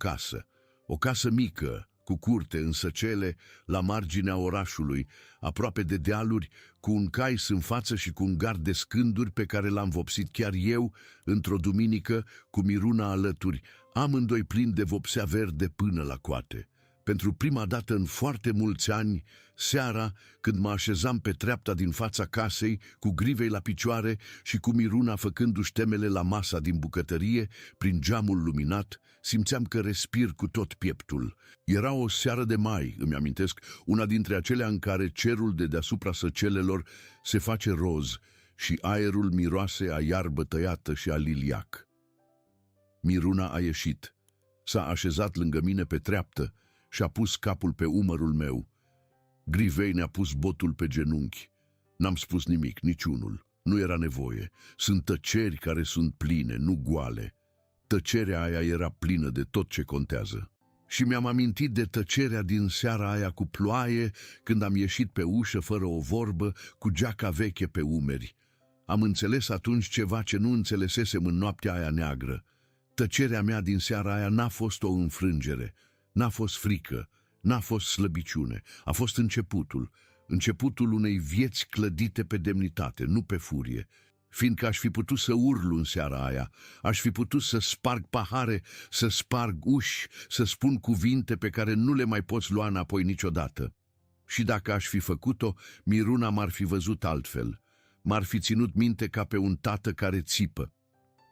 casă mică, cu curte în Săcele, la marginea orașului, aproape de dealuri, cu un cais în față și cu un gard de scânduri pe care l-am vopsit chiar eu, într-o duminică, cu Miruna alături, amândoi plini de vopsea verde până la coate. Pentru prima dată în foarte mulți ani, seara, când mă așezam pe treapta din fața casei, cu Grivei la picioare și cu Miruna făcându-și temele la masa din bucătărie, prin geamul luminat, simțeam că respir cu tot pieptul. Era o seară de mai, îmi amintesc, una dintre acelea în care cerul de deasupra săcelelor se face roz și aerul miroase a iarbă tăiată și a liliac. Miruna a ieșit, s-a așezat lângă mine pe treaptă și a pus capul pe umărul meu. Grivei ne-a pus botul pe genunchi. N-am spus nimic, niciunul. Nu era nevoie. Sunt tăceri care sunt pline, nu goale. Tăcerea aia era plină de tot ce contează. Și mi-am amintit de tăcerea din seara aia cu ploaie, când am ieșit pe ușă fără o vorbă, cu geaca veche pe umeri. Am înțeles atunci ceva ce nu înțelesesem în noaptea aia neagră. Tăcerea mea din seara aia n-a fost o înfrângere, n-a fost frică, n-a fost slăbiciune, a fost începutul unei vieți clădite pe demnitate, nu pe furie. Fiindcă aș fi putut să urlu în seara aia, aș fi putut să sparg pahare, să sparg uși, să spun cuvinte pe care nu le mai poți lua înapoi niciodată. Și dacă aș fi făcut-o, Miruna m-ar fi văzut altfel. M-ar fi ținut minte ca pe un tată care țipă.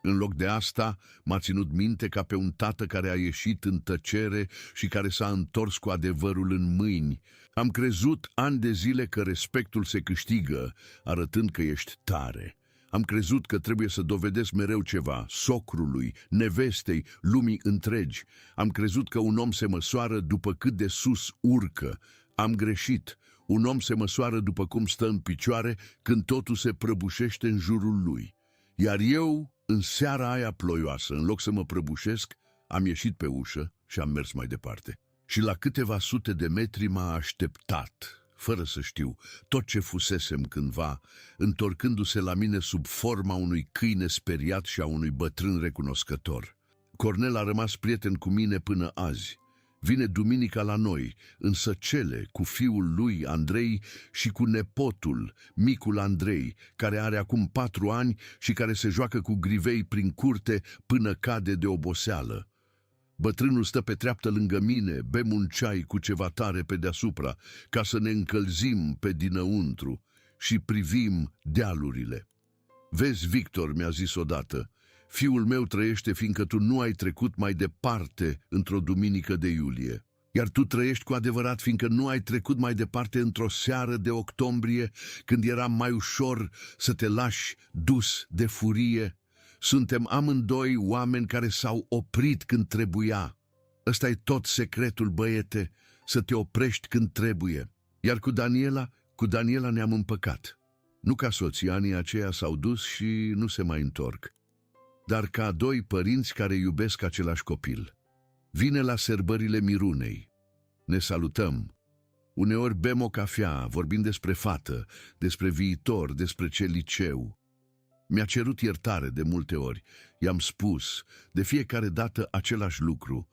În loc de asta, m-a ținut minte ca pe un tată care a ieșit în tăcere și care s-a întors cu adevărul în mâini. Am crezut ani de zile că respectul se câștigă, arătând că ești tare. Am crezut că trebuie să dovedesc mereu ceva, socrului, nevestei, lumii întregi. Am crezut că un om se măsoară după cât de sus urcă. Am greșit. Un om se măsoară după cum stă în picioare când totul se prăbușește în jurul lui. Iar eu, în seara aia ploioasă, în loc să mă prăbușesc, am ieșit pe ușă și am mers mai departe. Și la câteva sute de metri m-a așteptat, fără să știu, tot ce fusesem cândva, întorcându-se la mine sub forma unui câine speriat și a unui bătrân recunoscător. Cornel a rămas prieten cu mine până azi. Vine duminica la noi, în Săcele, cu fiul lui Andrei și cu nepotul, micul Andrei, care are acum 4 ani și care se joacă cu Grivei prin curte până cade de oboseală. Bătrânul stă pe treaptă lângă mine, bem un ceai cu ceva tare pe deasupra, ca să ne încălzim pe dinăuntru și privim dealurile. Vezi, Victor, mi-a zis odată, fiul meu trăiește fiindcă tu nu ai trecut mai departe într-o duminică de iulie. Iar tu trăiești cu adevărat fiindcă nu ai trecut mai departe într-o seară de octombrie, când era mai ușor să te lași dus de furie. Suntem amândoi oameni care s-au oprit când trebuia. Ăsta e tot secretul, băiete, să te oprești când trebuie. Iar cu Daniela ne-am împăcat. Nu ca soții, anii aceia s-au dus și nu se mai întorc, dar ca 2 părinți care iubesc același copil. Vine la sărbările Mirunei. Ne salutăm. Uneori bem o cafea, vorbim despre fată, despre viitor, despre ce liceu. Mi-a cerut iertare de multe ori. I-am spus, de fiecare dată același lucru,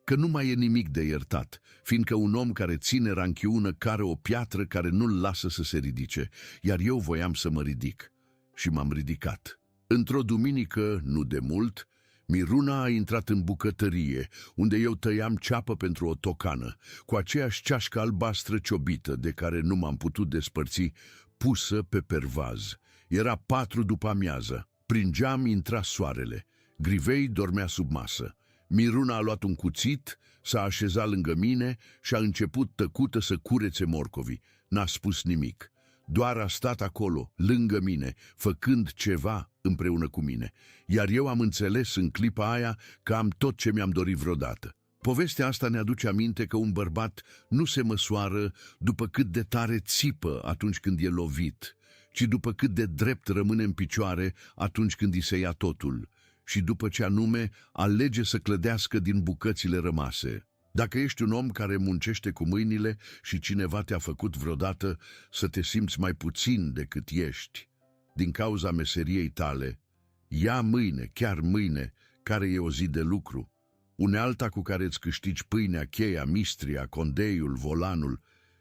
că nu mai e nimic de iertat, fiindcă un om care ține ranchiună care o piatră care nu-l lasă să se ridice, iar eu voiam să mă ridic. Și m-am ridicat. Într-o duminică, nu de mult, Miruna a intrat în bucătărie, unde eu tăiam ceapă pentru o tocană, cu aceeași ceașcă albastră ciobită, de care nu m-am putut despărți, pusă pe pervaz. Era 4 după amiază. Prin geam intra soarele. Grivei dormea sub masă. Miruna a luat un cuțit, s-a așezat lângă mine și a început tăcută să curețe morcovii. N-a spus nimic. Doar a stat acolo, lângă mine, făcând ceva, împreună cu mine, iar eu am înțeles în clipa aia că am tot ce mi-am dorit vreodată. Povestea asta ne aduce aminte că un bărbat nu se măsoară după cât de tare țipă atunci când e lovit, ci după cât de drept rămâne în picioare atunci când îi se ia totul și după ce anume alege să clădească din bucățile rămase. Dacă ești un om care muncește cu mâinile și cineva te-a făcut vreodată să te simți mai puțin decât ești din cauza meseriei tale, ia mâine, chiar mâine, care e o zi de lucru, unealta cu care îți câștigi pâinea, cheia, mistria, condeiul, volanul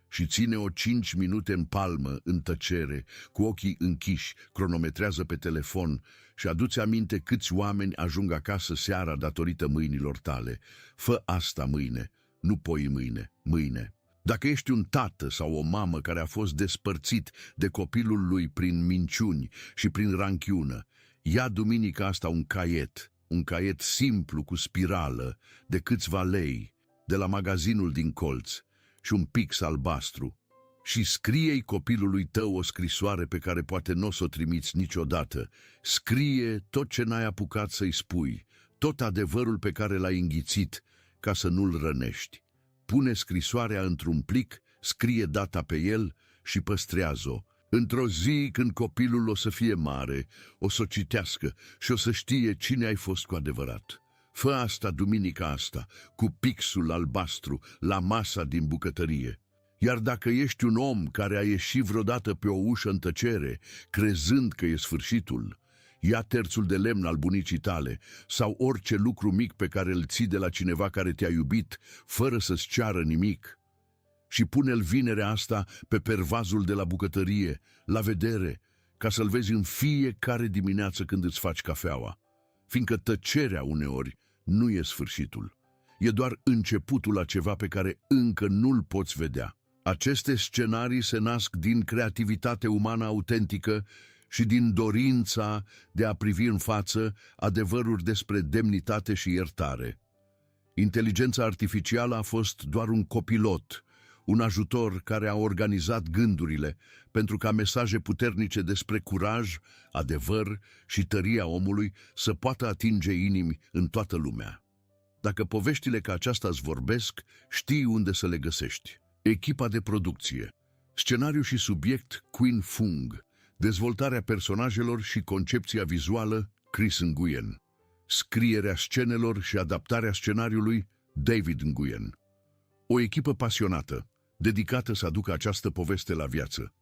și ține-o 5 minute în palmă, în tăcere, cu ochii închiși, cronometrează pe telefon și adu-ți aminte câți oameni ajung acasă seara datorită mâinilor tale. Fă asta mâine, nu poi mâine, mâine. Dacă ești un tată sau o mamă care a fost despărțit de copilul lui prin minciuni și prin ranchiună, ia duminica asta un caiet simplu cu spirală de câțiva lei de la magazinul din colț și un pix albastru și scrie-i copilului tău o scrisoare pe care poate nu o să o trimiți niciodată. Scrie tot ce n-ai apucat să-i spui, tot adevărul pe care l-ai înghițit ca să nu-l rănești. Pune scrisoarea într-un plic, scrie data pe el și păstrează-o. Într-o zi când copilul o să fie mare, o să o citească și o să știe cine ai fost cu adevărat. Fă asta duminica asta, cu pixul albastru, la masa din bucătărie. Iar dacă ești un om care a ieșit vreodată pe o ușă în tăcere, crezând că e sfârșitul, ia terțul de lemn al bunicii tale sau orice lucru mic pe care îl ții de la cineva care te-a iubit, fără să-ți ceară nimic, și pune-l vinerea asta pe pervazul de la bucătărie, la vedere, ca să-l vezi în fiecare dimineață când îți faci cafeaua. Fiindcă tăcerea uneori nu e sfârșitul, e doar începutul la ceva pe care încă nu-l poți vedea. Aceste scenarii se nasc din creativitate umană autentică și din dorința de a privi în față adevăruri despre demnitate și iertare. Inteligența artificială a fost doar un copilot, un ajutor care a organizat gândurile pentru ca mesaje puternice despre curaj, adevăr și tăria omului să poată atinge inimi în toată lumea. Dacă poveștile ca aceasta îți vorbesc, știi unde să le găsești. Echipa de producție, scenariu și subiect Quinn Fung, dezvoltarea personajelor și concepția vizuală Chris Nguyen, scrierea scenelor și adaptarea scenariului David Nguyen. O echipă pasionată, dedicată să aducă această poveste la viață.